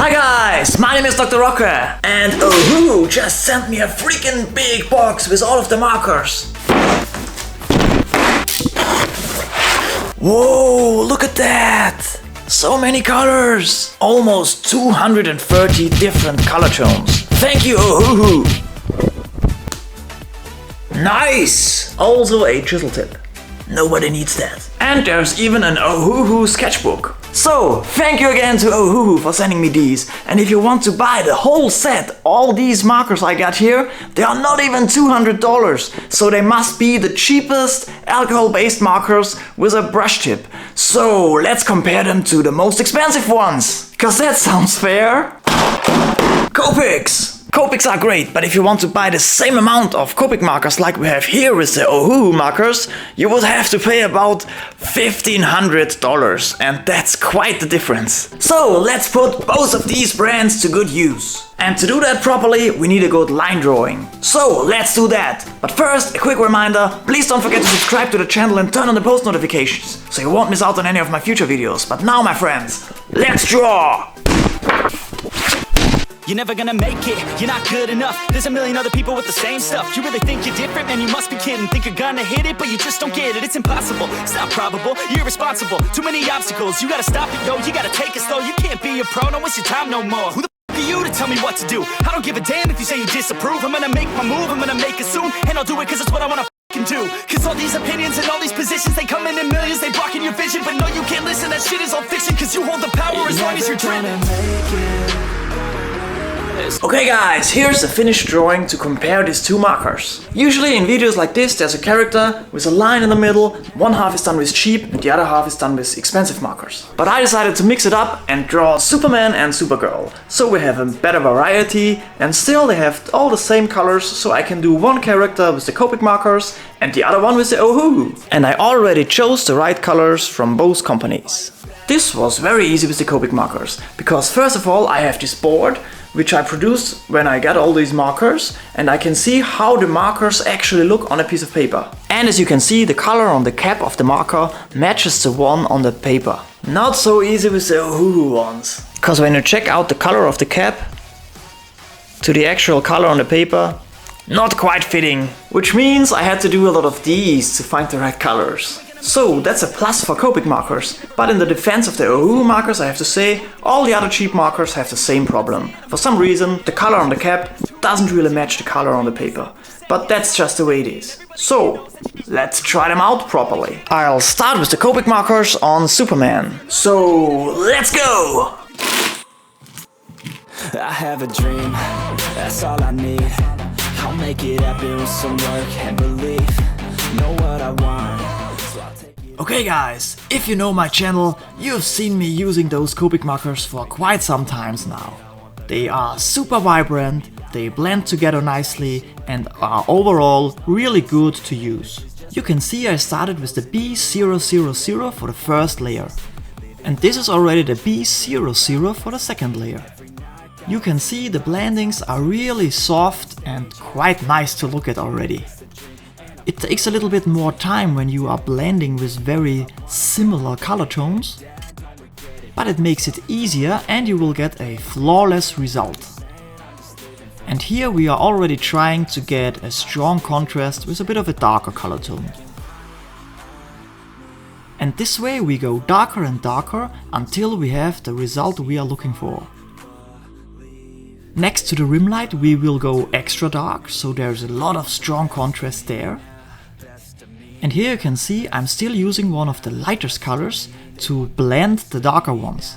Hi guys, my name is Dr. Rocker, and Ohuhu just sent me a freaking big box with all of the markers. Whoa, look at that! So many colors! Almost 230 different color tones. Thank you, Ohuhu! Nice! Also a chisel tip. Nobody needs that. And there's even an Ohuhu sketchbook. So, thank you again to Ohuhu for sending me these. And if you want to buy the whole set, all these markers I got here, they are not even $200. So they must be the cheapest alcohol-based markers with a brush tip. So, let's compare them to the most expensive ones. Cause that sounds fair. Copics! Copics are great, but if you want to buy the same amount of Copic markers like we have here with the Ohuhu markers, you would have to pay about $1,500, and that's quite the difference. So let's put both of these brands to good use. And to do that properly, we need a good line drawing. So let's do that. But first, a quick reminder, please don't forget to subscribe to the channel and turn on the post notifications, so you won't miss out on any of my future videos. But now, my friends, let's draw! You're never gonna make it, you're not good enough. There's a million other people with the same stuff. You really think you're different? Man, you must be kidding. Think you're gonna hit it, but you just don't get it. It's impossible, it's not probable, you're irresponsible. Too many obstacles, you gotta stop it, yo. You gotta take it slow, you can't be a pro. Don't waste your time no more. Who the f*** are you to tell me what to do? I don't give a damn if you say you disapprove. I'm gonna make my move, I'm gonna make it soon. And I'll do it cause it's what I wanna f***ing do. Cause all these opinions and all these positions, they come in millions, they blocking your vision. But no, you can't listen, that shit is all fiction. Cause you hold the power as long as you're dreaming. Okay guys, here's the finished drawing to compare these two markers. Usually in videos like this there's a character with a line in the middle, one half is done with cheap and the other half is done with expensive markers. But I decided to mix it up and draw Superman and Supergirl. So we have a better variety and still they have all the same colors, so I can do one character with the Copic markers and the other one with the Ohuhu. And I already chose the right colors from both companies. This was very easy with the Copic markers, because first of all I have this board which I produced when I got all these markers, and I can see how the markers actually look on a piece of paper. And as you can see, the color on the cap of the marker matches the one on the paper. Not so easy with the Ohuhu ones. Because when you check out the color of the cap to the actual color on the paper, not quite fitting. Which means I had to do a lot of these to find the right colors. So that's a plus for Copic markers, but in the defense of the Ohuhu markers I have to say, all the other cheap markers have the same problem. For some reason, the color on the cap doesn't really match the color on the paper. But that's just the way it is. So, let's try them out properly. I'll start with the Copic markers on Superman. So, let's go! I have a dream, that's all I need. I'll make it happen with some work and belief. Know what I want. Okay guys, if you know my channel, you've seen me using those Copic markers for quite some times now. They are super vibrant, they blend together nicely and are overall really good to use. You can see I started with the B000 for the first layer. And this is already the B00 for the second layer. You can see the blendings are really soft and quite nice to look at already. It takes a little bit more time when you are blending with very similar color tones, but it makes it easier and you will get a flawless result. And here we are already trying to get a strong contrast with a bit of a darker color tone. And this way we go darker and darker until we have the result we are looking for. Next to the rim light we will go extra dark, so there's a lot of strong contrast there. And here you can see I'm still using one of the lightest colors to blend the darker ones.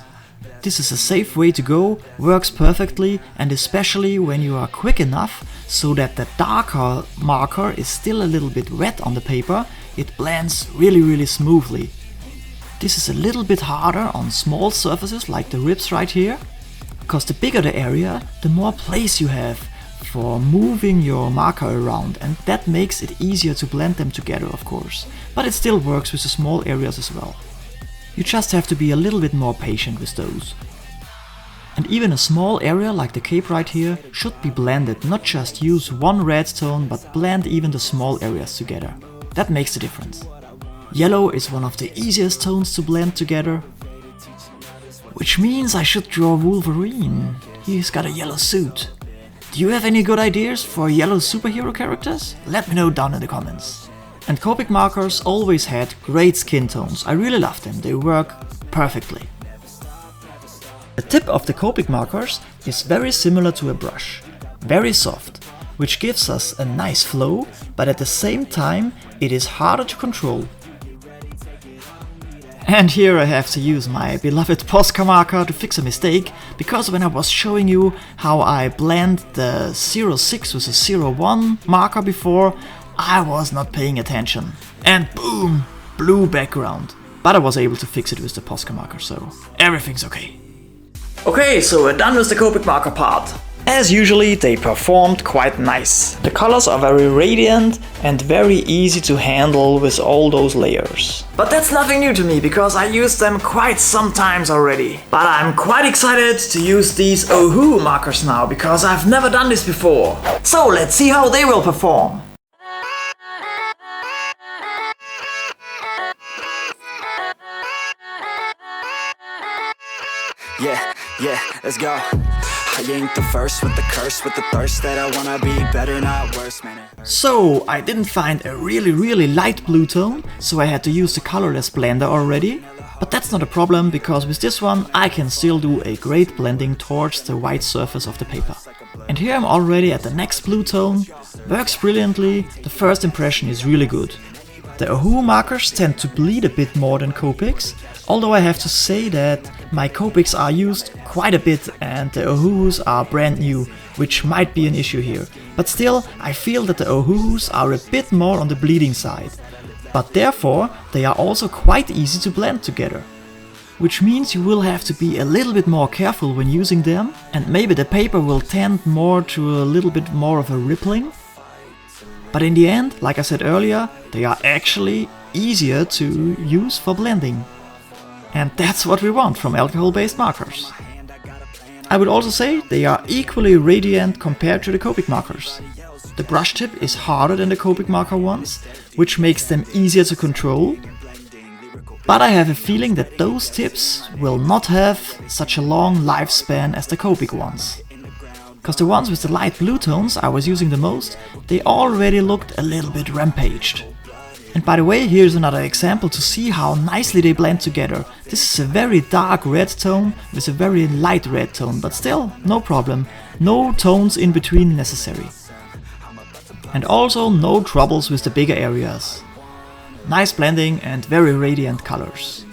This is a safe way to go, works perfectly, and especially when you are quick enough so that the darker marker is still a little bit wet on the paper, it blends really smoothly. This is a little bit harder on small surfaces like the ribs right here, because the bigger the area, the more place you have for moving your marker around, and that makes it easier to blend them together, of course. But it still works with the small areas as well. You just have to be a little bit more patient with those. And even a small area like the cape right here should be blended, not just use one red tone, but blend even the small areas together. That makes the difference. Yellow is one of the easiest tones to blend together. Which means I should draw Wolverine. He's got a yellow suit. Do you have any good ideas for yellow superhero characters? Let me know down in the comments. And Copic markers always had great skin tones. I really love them, they work perfectly. The tip of the Copic markers is very similar to a brush. Very soft, which gives us a nice flow, but at the same time it is harder to control. And here I have to use my beloved Posca marker to fix a mistake, because when I was showing you how I blend the 06 with a 01 marker before, I was not paying attention. And boom! Blue background. But I was able to fix it with the Posca marker, so everything's okay. Okay, so we're done with the Copic marker part. As usually, they performed quite nice. The colors are very radiant and very easy to handle with all those layers. But that's nothing new to me, because I used them quite some times already. But I'm quite excited to use these Ohuhu markers now, because I've never done this before. So let's see how they will perform. Yeah, let's go. I ain't the first with the curse, with the thirst that I wanna be better, not worse, man. So I didn't find a really light blue tone, so I had to use the colorless blender already. But that's not a problem, because with this one I can still do a great blending towards the white surface of the paper. And here I'm already at the next blue tone. Works brilliantly, the first impression is really good. The Ohuhu markers tend to bleed a bit more than Copics, although I have to say that my Copics are used quite a bit and the Ohuhus are brand new, which might be an issue here. But still, I feel that the Ohuhus are a bit more on the bleeding side. But therefore, they are also quite easy to blend together. Which means you will have to be a little bit more careful when using them, and maybe the paper will tend more to a little bit more of a rippling. But in the end, like I said earlier, they are actually easier to use for blending. And that's what we want from alcohol-based markers. I would also say they are equally radiant compared to the Copic markers. The brush tip is harder than the Copic marker ones, which makes them easier to control. But I have a feeling that those tips will not have such a long lifespan as the Copic ones. Because the ones with the light blue tones I was using the most, they already looked a little bit rampaged. And by the way, here's another example to see how nicely they blend together. This is a very dark red tone with a very light red tone, but still, no problem. No tones in between necessary. And also no troubles with the bigger areas. Nice blending and very radiant colors.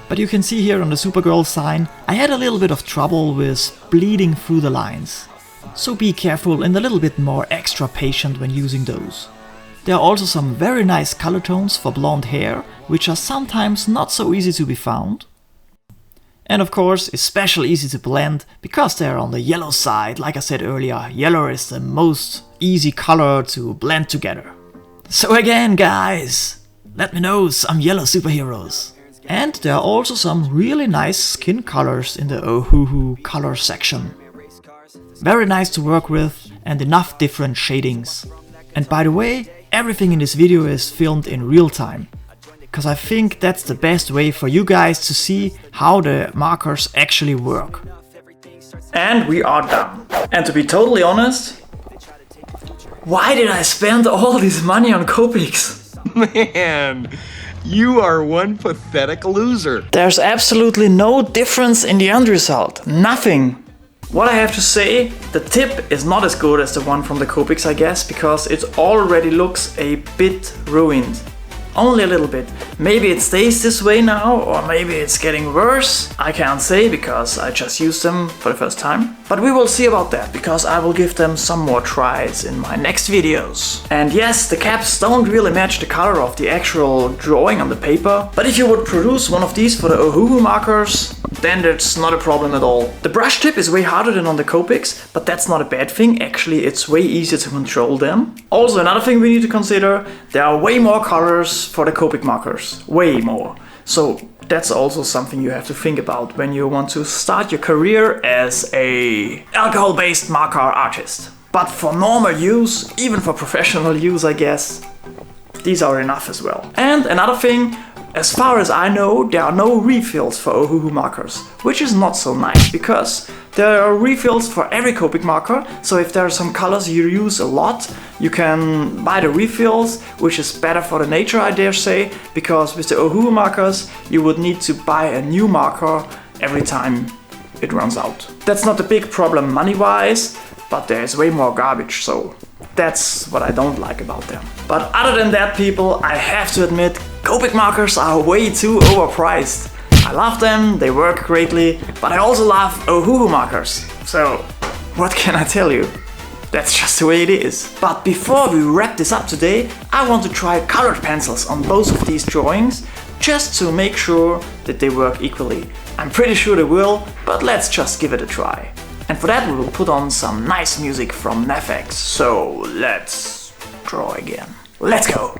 But you can see here on the Supergirl sign, I had a little bit of trouble with bleeding through the lines. So be careful and a little bit more extra patient when using those. There are also some very nice color tones for blonde hair, which are sometimes not so easy to be found. And of course, especially easy to blend, because they're on the yellow side. Like I said earlier, yellow is the most easy color to blend together. So again, guys, let me know some yellow superheroes. And there are also some really nice skin colors in the Ohuhu color section. Very nice to work with and enough different shadings. And by the way, everything in this video is filmed in real time. Because I think that's the best way for you guys to see how the markers actually work. And we are done. And to be totally honest, why did I spend all this money on Copics? Man, you are one pathetic loser. There's absolutely no difference in the end result. Nothing. What I have to say, the tip is not as good as the one from the Copics, I guess, because it already looks a bit ruined. Only a little bit. Maybe it stays this way now, or maybe it's getting worse. I can't say, because I just used them for the first time. But we will see about that, because I will give them some more tries in my next videos. And yes, the caps don't really match the color of the actual drawing on the paper. But if you would produce one of these for the Ohuhu markers, then that's not a problem at all. The brush tip is way harder than on the Copics, but that's not a bad thing. Actually, it's way easier to control them. Also, another thing we need to consider, there are way more colors for the Copic markers. Way more. So that's also something you have to think about when you want to start your career as a alcohol-based marker artist. But for normal use, even for professional use, I guess, these are enough as well. And another thing, As far as I know, there are no refills for Ohuhu markers, which is not so nice because there are refills for every Copic marker, so if there are some colors you use a lot, you can buy the refills, which is better for the nature, I dare say, because with the Ohuhu markers you would need to buy a new marker every time it runs out. That's not a big problem money-wise, but there's way more garbage, so that's what I don't like about them. But other than that, people, I have to admit, Copic markers are way too overpriced. I love them, they work greatly, but I also love Ohuhu markers. So, what can I tell you? That's just the way it is. But before we wrap this up today, I want to try colored pencils on both of these drawings, just to make sure that they work equally. I'm pretty sure they will, but let's just give it a try. And for that we will put on some nice music from NFX, so let's draw again. Let's go!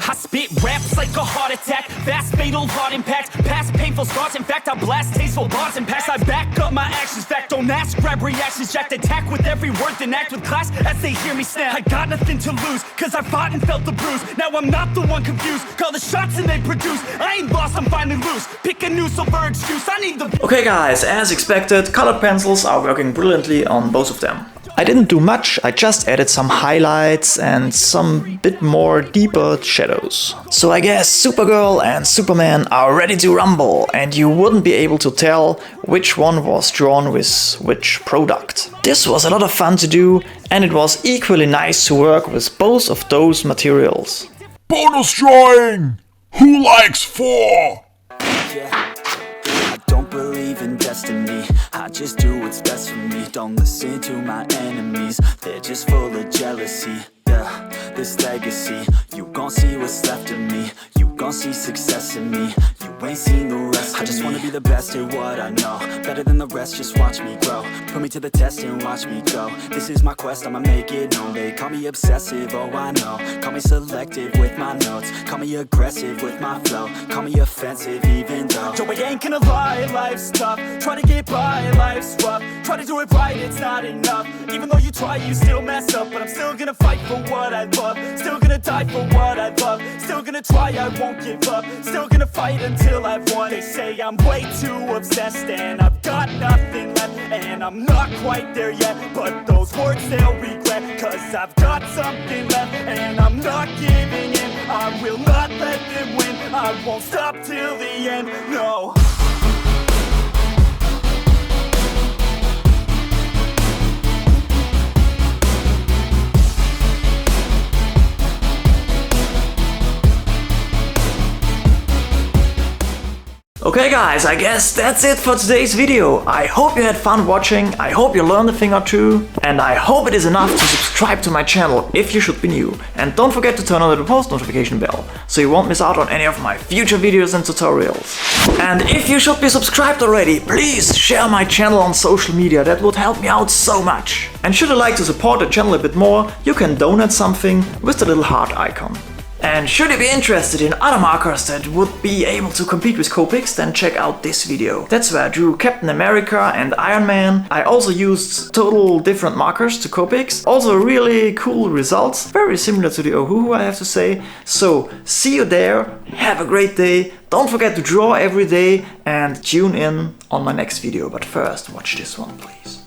I spit raps like a heart attack, fast fatal heart impact, past painful scars. In fact, I blast tasteful bars and pass. I back up my actions, fact don't ask, grab reactions, jacked attack with every word, then act with class as they hear me snap. I got nothing to lose, cause I fought and felt the bruise. Now I'm not the one confused, call the shots and they produce. I ain't lost, I'm finally loose, pick a new silver excuse, I need the... Okay guys, as expected, colored pencils are working brilliantly on both of them. I didn't do much, I just added some highlights and some bit more deeper shadows. So I guess Supergirl and Superman are ready to rumble, and you wouldn't be able to tell which one was drawn with which product. This was a lot of fun to do, and it was equally nice to work with both of those materials. Bonus drawing! Who likes 4? I don't believe in destiny, I just do what's best for me. Don't listen to my enemies, they're just full of jealousy. Yeah, this legacy, you gon' see what's left of me. You gon' see success in me, you ain't seen the rest of me. I just wanna be the best at what I know, better than the rest, just watch me grow. Put me to the test and watch me go. This is my quest, I'ma make it known. They call me obsessive, oh I know. Call me selective with my notes, call me aggressive with my flow, call me offensive even though Joe, I ain't gonna lie, life's tough. Try to get by, life's rough. Try to do it right, it's not enough. Even though you try, you still mess up. But I'm still gonna fight for what I love, still gonna die for what I love, still gonna try, I won't give up, still gonna fight until I've won. They say I'm way too obsessed and I've got nothing left, and I'm not quite there yet, but those words they'll regret, cause I've got something left and I'm not giving in. I will not let them win, I won't stop till the end, no. Okay guys, I guess that's it for today's video. I hope you had fun watching, I hope you learned a thing or two, and I hope it is enough to subscribe to my channel if you should be new. And don't forget to turn on the post notification bell, so you won't miss out on any of my future videos and tutorials. And if you should be subscribed already, please share my channel on social media, that would help me out so much. And should you like to support the channel a bit more, you can donate something with the little heart icon. And should you be interested in other markers that would be able to compete with Copics, then check out this video. That's where I drew Captain America and Iron Man. I also used total different markers to Copics. Also really cool results, very similar to the Ohuhu, I have to say. So see you there, have a great day, don't forget to draw every day, and tune in on my next video. But first, watch this one please.